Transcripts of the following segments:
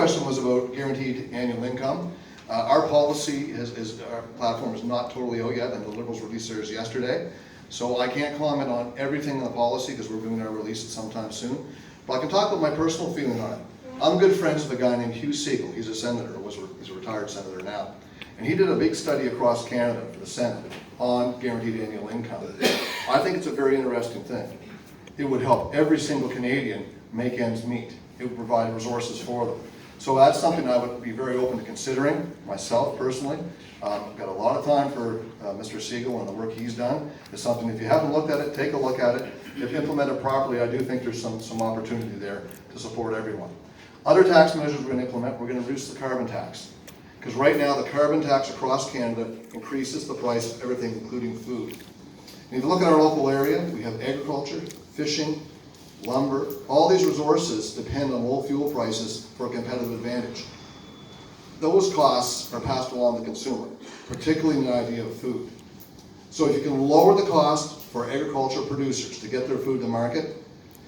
question was about guaranteed annual income. Our policy our platform is not totally out yet, and the Liberals released theirs yesterday. So I can't comment on everything in the policy because we're doing our release sometime soon. But I can talk about my personal feeling on it. I'm good friends with a guy named Hugh Siegel. He's a senator, he's a retired senator now. And he did a big study across Canada for the Senate on guaranteed annual income. I think it's a very interesting thing. It would help every single Canadian make ends meet. It would provide resources for them. So that's something I would be very open to considering, myself personally. I've got a lot of time for Mr. Siegel and the work he's done. It's something, if you haven't looked at it, take a look at it. If implemented properly, I do think there's some opportunity there to support everyone. Other tax measures we're going to implement, we're going to reduce the carbon tax. Because right now, the carbon tax across Canada increases the price of everything, including food. And if you look at our local area, we have agriculture, fishing, lumber. All these resources depend on low fuel prices for a competitive advantage. Those costs are passed along to the consumer, particularly in the idea of food. So if you can lower the cost for agriculture producers to get their food to market,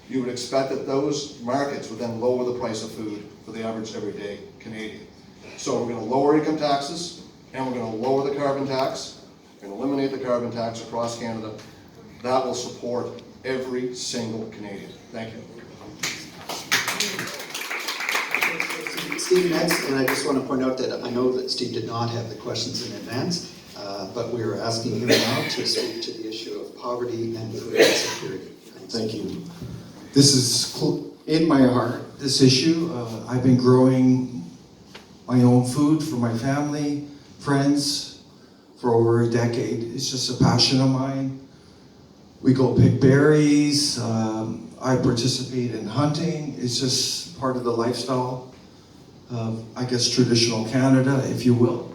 you would expect that those markets would then lower the price of food for the average everyday Canadian. So we're going to lower income taxes, and we're going to lower the carbon tax. We're going to eliminate the carbon tax across Canada. That will support every single Canadian. Thank you. Steve next, and I just want to point out that I know that Steve did not have the questions in advance, but we are asking him now to speak to the issue of poverty and food insecurity. Thank you. This is in my heart, this issue. I've been growing my own food for my family, friends, for over a decade. It's just a passion of mine. We go pick berries. I participate in hunting. It's just part of the lifestyle of, I guess, traditional Canada, if you will.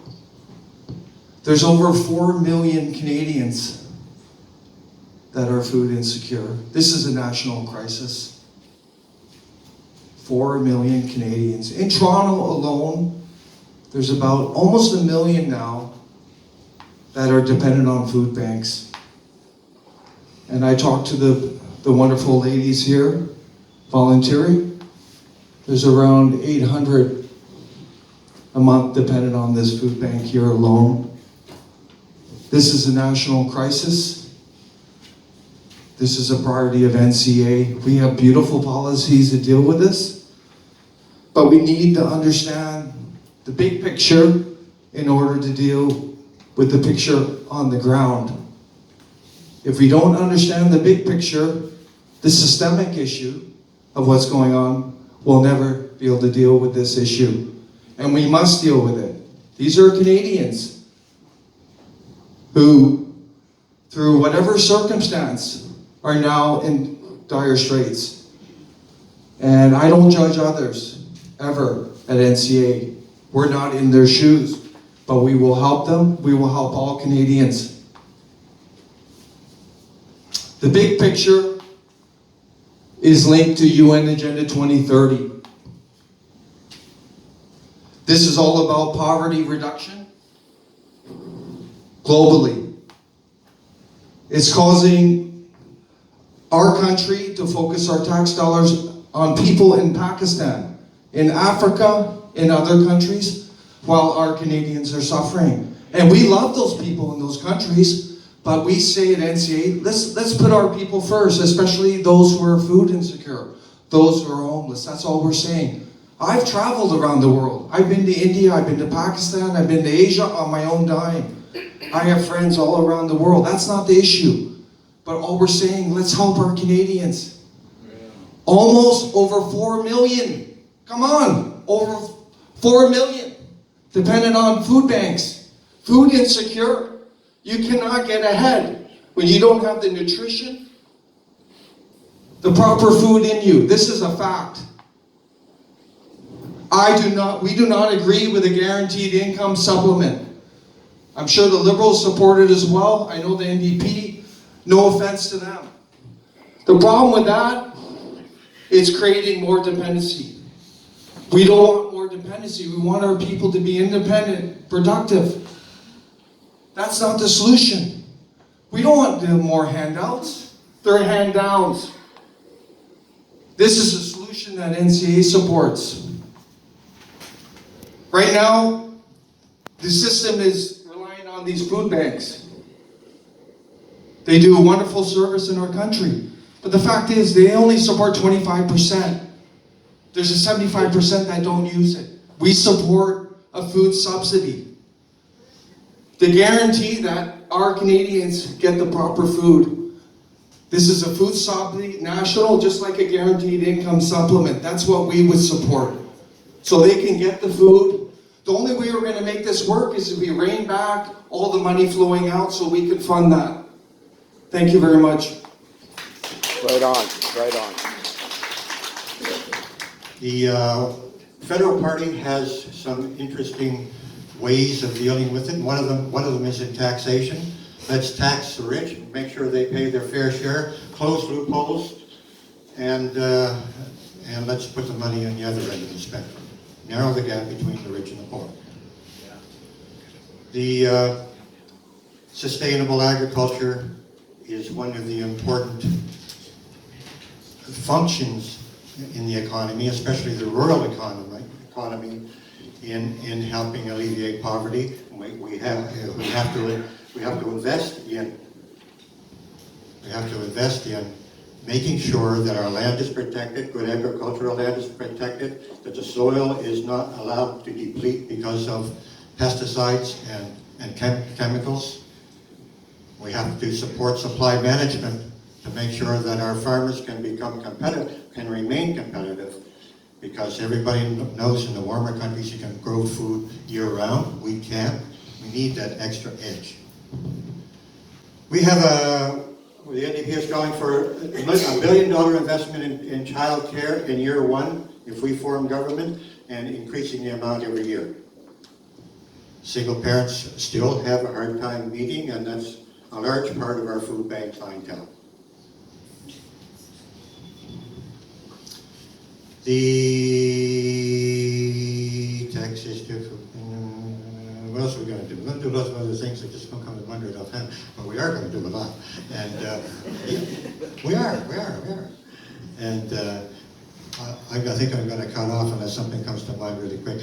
There's over 4 million Canadians that are food insecure. This is a national crisis. 4 million Canadians. In Toronto alone, there's about almost 1 million now that are dependent on food banks. And I talked to the wonderful ladies here volunteering. There's around 800 a month dependent on this food bank here alone. This is a national crisis. This is a priority of NCA. We have beautiful policies to deal with this, but we need to understand the big picture in order to deal with the picture on the ground. If we don't understand the big picture, the systemic issue of what's going on, we'll never be able to deal with this issue. And we must deal with it. These are Canadians who, through whatever circumstance, are now in dire straits. And I don't judge others, ever, at NCA. We're not in their shoes, but we will help them. We will help all Canadians. The big picture is linked to UN Agenda 2030. This is all about poverty reduction globally. It's causing our country to focus our tax dollars on people in Pakistan, in Africa, in other countries, while our Canadians are suffering. And we love those people in those countries, but we say at NCA, let's put our people first, especially those who are food insecure, those who are homeless. That's all we're saying. I've traveled around the world. I've been to India, I've been to Pakistan, I've been to Asia on my own dime. I have friends all around the world. That's not the issue. But all we're saying, let's help our Canadians. Almost over 4 million. Come on, over 4 million dependent on food banks. Food insecure. You cannot get ahead when you don't have the nutrition, the proper food in you. This is a fact. We do not agree with a guaranteed income supplement. I'm sure the Liberals support it as well. I know the NDP, no offense to them. The problem with that is creating more dependency. We don't want more dependency. We want our people to be independent, productive. That's not the solution. We don't want more handouts. They're hand-downs. This is a solution that NCA supports. Right now, the system is relying on these food banks. They do a wonderful service in our country. But the fact is, they only support 25%. There's a 75% that don't use it. We support a food subsidy to guarantee that our Canadians get the proper food. This is a food subsidy, national, just like a guaranteed income supplement. That's what we would support. So they can get the food. The only way we're going to make this work is if we rein back all the money flowing out so we can fund that. Thank you very much. Right on, right on. The federal party has some interesting ways of dealing with it. One of them is in taxation. Let's tax the rich, make sure they pay their fair share, close loopholes, and let's put the money on the other end of the spectrum. Narrow the gap between the rich and the poor. The sustainable agriculture is one of the important functions in the economy, especially the rural economy, in helping alleviate poverty. We have to invest in making sure that our land is protected, good agricultural land is protected, that the soil is not allowed to deplete because of pesticides and chemicals. We have to support supply management to make sure that our farmers can become competitive, can remain competitive, because everybody knows in the warmer countries you can grow food year-round. We can't. We need that extra edge. We have the NDP is calling for $1 billion investment in child care in year one if we form government, and increasing the amount every year. Single parents still have a hard time meeting, and that's a large part of our food bank clientele. The taxes, what else are we going to do? We're going to do lots of other things that just don't come to mind right offhand, but we are going to do a lot. And we are. And I think I'm going to cut off unless something comes to mind really quick.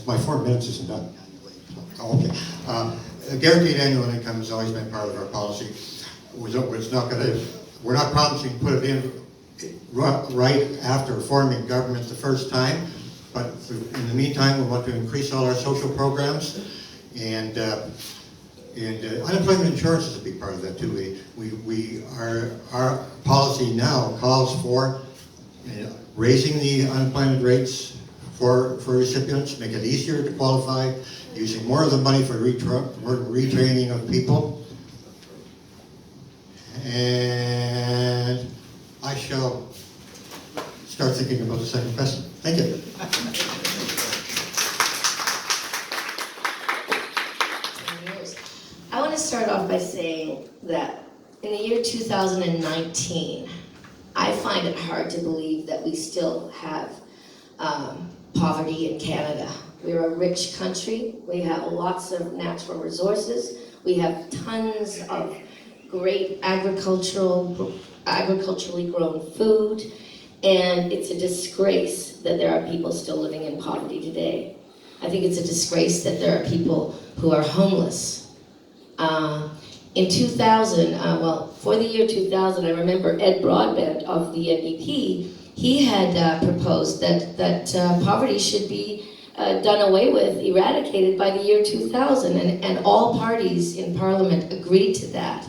My 4 minutes isn't done. Okay. Guaranteed annual income has always been part of our policy. We're not promising to put it in right after forming government the first time, but in the meantime, we want to increase all our social programs, and unemployment insurance is a big part of that too. Our policy now calls for raising the unemployment rates for recipients, make it easier to qualify, using more of the money for retraining of people. And I shall start thinking about the second question. Thank you. I want to start off by saying that in the year 2019, I find it hard to believe that we still have poverty in Canada. We're a rich country. We have lots of natural resources. We have tons of great agriculturally grown food, and it's a disgrace that there are people still living in poverty today. I think it's a disgrace that there are people who are homeless. In 2000, for the year 2000, I remember Ed Broadbent of the NDP, he had proposed that poverty should be done away with, eradicated by the year 2000, and all parties in Parliament agreed to that.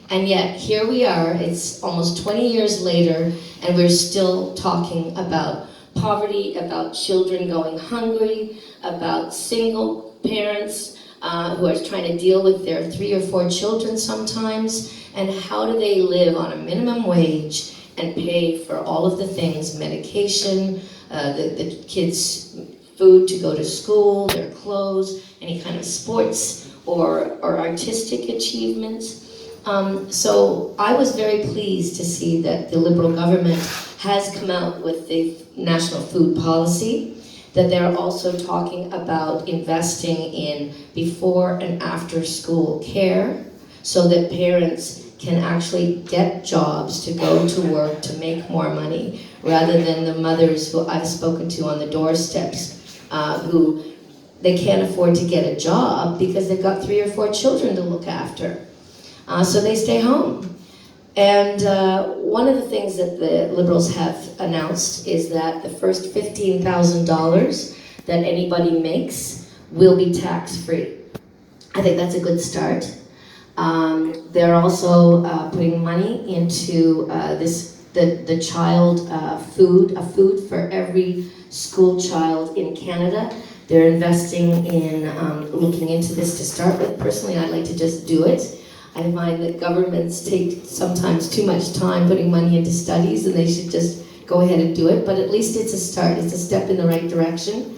And yet, here we are, it's almost 20 years later, and we're still talking about poverty, about children going hungry, about single parents who are trying to deal with their 3 or 4 children sometimes, and how do they live on a minimum wage and pay for all of the things, medication, the kids' food to go to school, their clothes, any kind of sports or artistic achievements. So I was very pleased to see that the Liberal government has come out with the national food policy, that they're also talking about investing in before and after school care so that parents can actually get jobs to go to work to make more money, rather than the mothers who I've spoken to on the doorsteps, who they can't afford to get a job because they've got 3 or 4 children to look after. So they stay home. And one of the things that the Liberals have announced is that the first $15,000 that anybody makes will be tax-free. I think that's a good start. They're also putting money into the child food, a food for every school child in Canada. They're investing in looking into this to start with. Personally, I'd like to just do it. I find that governments take sometimes too much time putting money into studies, and they should just go ahead and do it. But at least it's a start. It's a step in the right direction.